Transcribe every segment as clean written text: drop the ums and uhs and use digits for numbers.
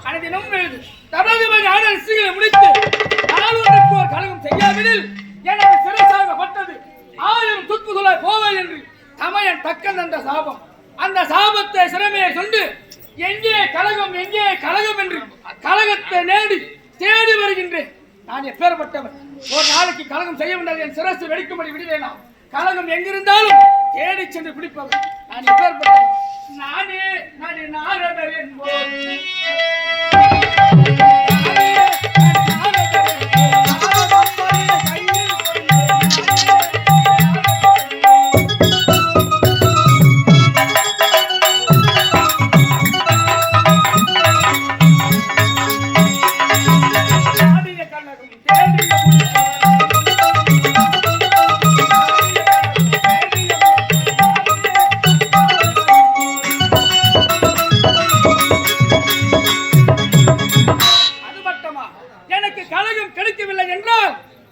அனைத்தினும் எழுது தபதிபதி ஆடல் சீகளை முடித்து நாளொன்றுக்கு ஒரு கலகம் செய்யாவிடில் எனக்கு சிறைசாகப்பட்டது 1000 துப்புகளாய் போவேன் என்று தமையன் தக்கன் என்ற சாபம். அந்த சாபத்தை சிறமையை கொண்டு எங்கே கலகம் என்று கலகத்தை தேடி வருகின்றேன். நான் எப்பேற்பட்டவன்? ஒரு நாளைக்கு கலகம் செய்ய வேண்டாம், என் சிரசு வெடிக்கும்படி விடுவேனா? கலகம் எங்கிருந்தாலும் தேடி சென்று பிடிப்பவன். நான் எப்பேற்பட்டவன்? நானே நாரதர் என்போம்.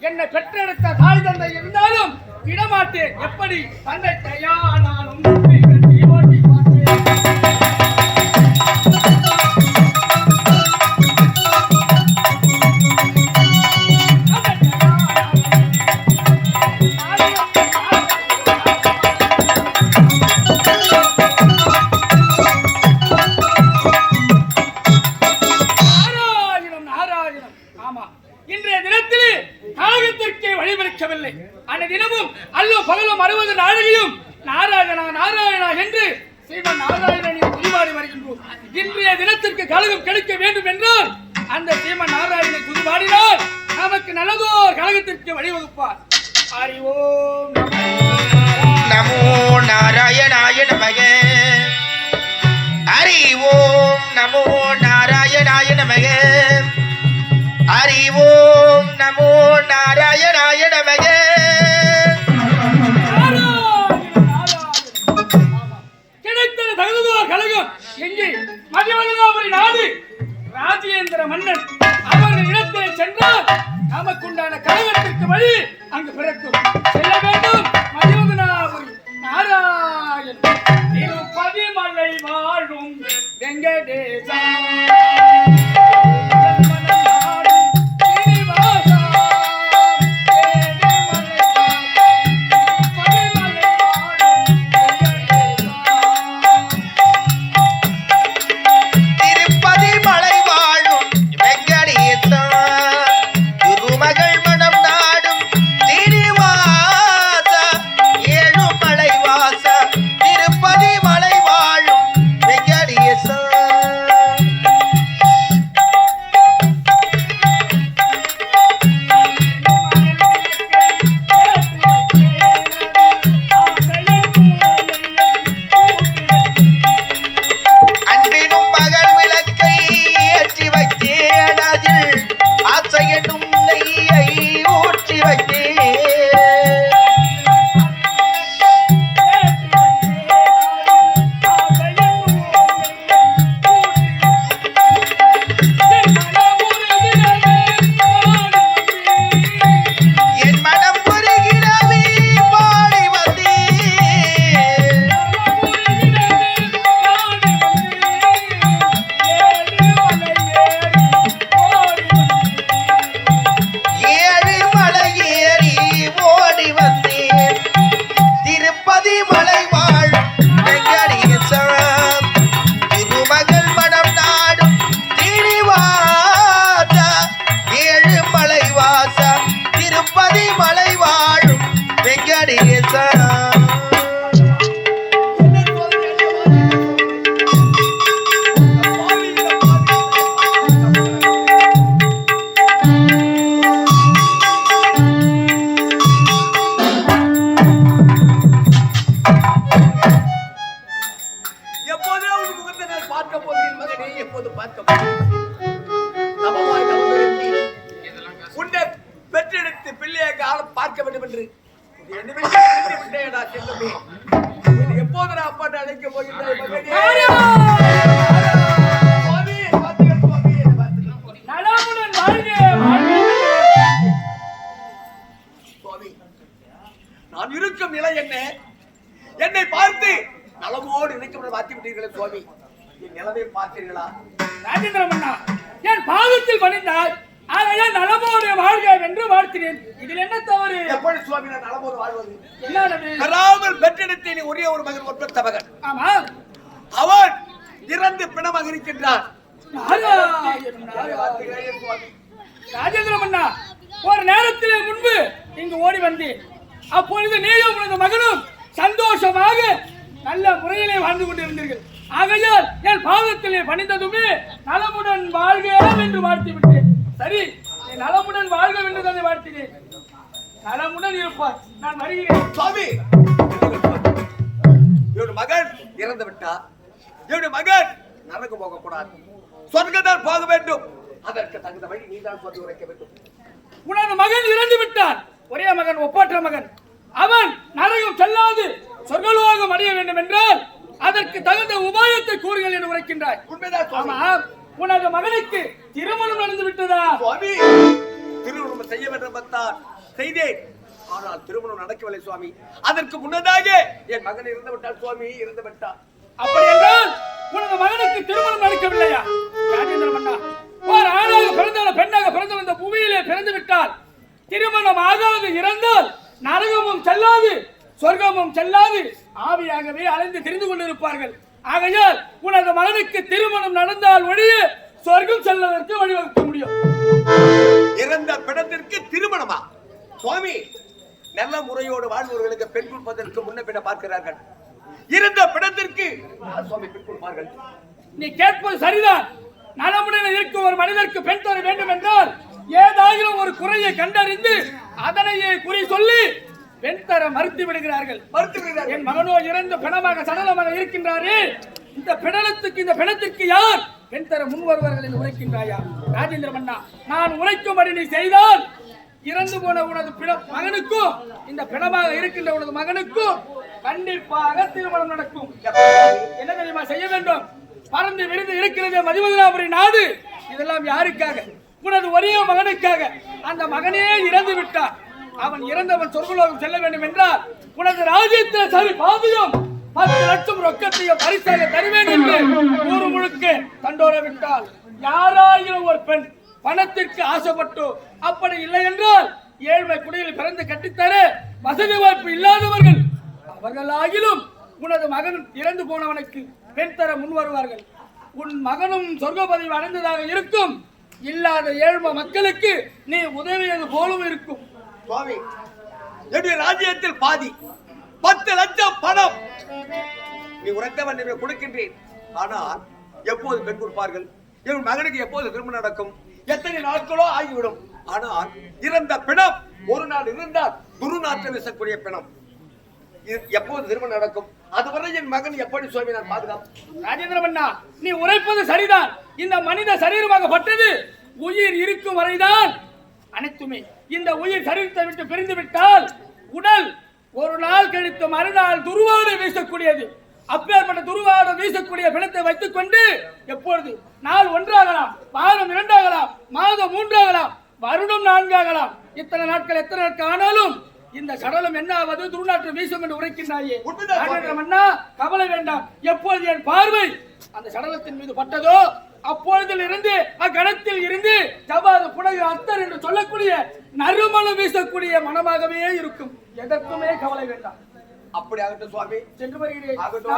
என்னை பெற்றெடுத்த தாய் தந்தை இருந்தாலும் விடமாட்டேன். எப்படி தந்தை தையா நானும் ஓட்டி வழிமறிக்கவில்லை. அந்த தினமும் அல்லோ பகலும் 60 நாழிகையும் நாராயணா நாராயணா என்று ஸ்ரீமன் நாராயணனை துதிபாடி வருகின்றோம். இன்றைய தினத்திற்கு கலகம் கிடைக்க வேண்டும் என்றால் அந்த ஸ்ரீமன் நாராயணனை துதிபாடினால் நமக்கு நல்லதோர் கலகத்திற்கு வழிவகுப்பார். ஹரி ஓம் நமோ நாராயணாய நமக. ஹரி ஓம் நமோ நாராயணாய நமக. ஹரி ஓம் நமோ நாராயணாய நமக. கிடைத்தது தகுந்ததோர் கலகம் எங்கே? மதிவதனாபுரி நாடு ராஜேந்திர மன்னன் அவர்கள் இடத்திலே சென்றால் நமக்குண்டான கலகத்திற்கு வழி அங்கு பிறக்கும். செல்ல வேண்டும் மதிவதனாபுரி நாராயண் திருப்பதிமலை வாழும் வெங்கடேசா. உன்னை பெற்றெடுத்து பிள்ளையை பார்க்க வேண்டும் என்று எப்போது நான் அப்பாட்ட அழைக்க போகின்றேன். நான் இருக்கும் நிலை என்ன? என்னை பார்த்து நலமோடு நினைக்க மாற்றி விட்டீர்களே சுவாமி. என் நிலைமை பார்த்தீர்களா? ராஜேந்திர மன்னா, என் பாதத்தில் பணிந்தாய், ஆகையால் நலமோடு வாழ்க என்று வாழ்த்தினேன். இதில் என்ன தவறு? எப்படி சுவாமி நான் நலமோடு வாழ்வது? என்னது? பெறாமல் பெற்றெடுத்த நீ ஒரே ஒரு மகன், ஒப்பற்ற மகன். ஆமா, அவன் இறந்து பிணமாக இருக்கின்றான். நாராயணம், நாராயணம். சுவாமி, ராஜேந்திர மன்னா, ஒரு நேரத்திலே முன்பு இங்கு ஓடி வந்தேன். அப்பொழுது நீயும் உனது மகனும் சந்தோஷமாக நல்ல முறையிலே வாழ்ந்து கொண்டிருந்தீர்கள். ஆகையால் என் பாதத்திலே பணிந்ததுமே நலமுடன் வாழ்க என்று வாழ்த்தி விட்டேன். சரி, நீ நலமுடன் வாழ்க என்று தானே வாழ்த்தினேன். நலமுடன் இருப்பார், நான் வருகிறேன். சுவாமி, என்னுடைய மகன் இறந்து விட்டார். என்னுடைய மகன் நரகம் போகக்கூடாது, சொர்க்கத்தான் போக வேண்டும். அதற்கு தகுந்த வழி நீதான் சொல்லி உரைக்க வேண்டும். உனது மகன் இறந்து விட்டார். ஒரே மகன், ஒப்பற்ற மகன். அவன் நரகம் செல்லாது சொர்க்கலோகம் அடைய வேண்டும் என்றால் அதற்கு தகுந்த உபாயத்தை கூறுங்கள் என்று உரைக்கின்றாய். உண்மைதான் சுவாமி. ஆமா, உனது மகனுக்கு திருமணம் நடந்து விட்டதா? சுவாமி, திருமணம் செய்ய வேண்டும் என்றால் செய்தேன். ஆனால் திருமணம் நடக்கவில்லை சுவாமி. அதற்கு முன்னதாக என் மகன் இறந்து விட்டார் சுவாமி, இறந்து விட்டார். அப்படி என்றால் உனது மகனுக்கு திருமணம் நடக்கவில்லையா? ராஜேந்திர மன்னா, ஒரு ஆணாக பிறந்தவன் பெண்ணாக பிறந்தவன் இந்த பூமியிலே பிறந்து விட்டால் திருமணம் ஆகாது இறந்தால் நரகமும் செல்லாது சொர்க்கமும் செல்லாது ஆவியாகவே அலைந்து தெரிந்து கொண்டிருப்பார்கள். ஆகையால் உனது மகனுக்கு திருமணம் நடந்தால் ஒழிய சொர்க்கம் செல்வதற்கு வழிவகுக்க முடியும். இறந்த பிணத்திற்கு திருமணமா? சுவாமி, நல்ல முறையோடு வாழ்பவர்களுக்கு பெண் கொடுப்பதற்கு முன்ன பின்ன பார்க்கிறார்கள். இருந்த பிணத்திற்கு சுவாமி பெண் கொடுப்பார்கள். நீ கேட்பது சரிதான். நலமுடன் இருக்கும் ஒரு மனிதருக்கு பெண் தர வேண்டும் என்றால் ஏதாயிரம் ஒரு குறையை கண்டறிந்து அதனையே குறி சொல்லி பெண் தர மறுத்து விடுகிறார்கள். என் மகனோ இறந்த பிணமாக சடலமாக இருக்கின்றாரே, இந்த பிணத்திற்கு யார் பெண் தர முன் வருவார்கள் என்று உரைக்கின்றாயா? ராஜேந்திர மன்னா, நான் உரைக்கும்படி நீ செய்தால் இறந்து போன உனது மகனுக்கும் இந்த பிணமாக இருக்கின்ற உனது மகனுக்கும் கண்டிப்பாக திருமணம் நடக்கும். என்ன தெரியுமா செய்ய வேண்டும்? பறந்து விருது இருக்கிறது மதிமதுராபுரி நாடு. இதெல்லாம் யாருக்காக? உனது ஒரே மகனுக்காக. அந்த மகனே இறந்து விட்டார். அவன் இறந்தவன் சொர்க்கலோகம் செல்ல வேண்டும் என்றால் உனது ராஜ்யத்தில் சரி பாதியும் 10 லட்சம் ரொக்கத்தையும் பரிசாக தருவேன் என்று ஊர் முழுக்க தண்டோர விட்டால் யாராயிரம் ஒரு பெண் பணத்திற்கு ஆசைப்பட்டு அப்படி இல்லை என்றால் ஏழ்மை குடியில் பிறந்து கட்டித்தர வசதி வாய்ப்பு இல்லாதவர்கள் அவர்களாகிலும் உனது மகன் இறந்து போனவனுக்கு பெண் தர முன் வருவார்கள். உன் மகனும் சொர்க்கபதி அடைந்ததாக இருக்கும். இல்லாத ஏழ்மை மக்களுக்கு நீ உதவியது போலும் இருக்கும். சுவாமி, என்னுடைய ராஜ்யத்தில் பாதி 10 லட்சம் பணம் நீ உரைத்தவன் கொடுக்கின்றேன். ஆனால் எப்போது பெண் கொடுப்பார்கள்? என் மகனுக்கு எப்போது திருமணம் நடக்கும்? எத்தனை நாட்களோ ஆகிவிடும். ஆனால் இறந்த பிணம் ஒரு நாள் இருந்தால் துருநாற்றம் வீசக்கூடிய பிணம். எப்போது திருமணம் நடக்கும்? அதுவரை என் மகன் எப்படி சுவாமி நான் பாதுகாப்பு? ராஜேந்திர மன்னா, நீ உரைப்பது சரிதான். இந்த மனித சரீரமாகப்பட்டது உயிர் இருக்கும் வரைதான் அனைத்துமே. இந்த உயிர் சரீரத்தை விட்டு பிரிந்து விட்டால் உடல் ஒரு நாள் கழித்து மறுநாள் துருவாடு வீசக்கூடியது. அப்பேற்பட்ட துருவாடு வீசக்கூடிய பிணத்தை வைத்துக் கொண்டு எப்பொழுது நாள் 1 ஆகலாம், வாரம் 2 ஆகலாம், மாதம் 3 ஆகலாம், வருடம் 4 ஆகலாம். இத்தனை நாட்கள் எத்தனை நாட்கள் ஆனாலும் இந்த சடலம் என்ன ஆவது? துருநாற்றம் வீசும் என்று உரைக்கின்றாயே. மன்னா, கவலை வேண்டாம். எப்பொழுது என் பார்வை அந்த சடலத்தின் மீது பட்டதோ அப்பொழுதில் இருந்து அக்கணத்தில் இருந்து ஜவாது புனகு அத்தர் என்று சொல்லக்கூடிய நறுமணம் வீசக்கூடிய மனமாகவே இருக்கும். எதற்குமே கவலை வேண்டாம். அப்படி ஆகட்டும் சுவாமி, சென்று வருகிறேன். ஆகட்டும்.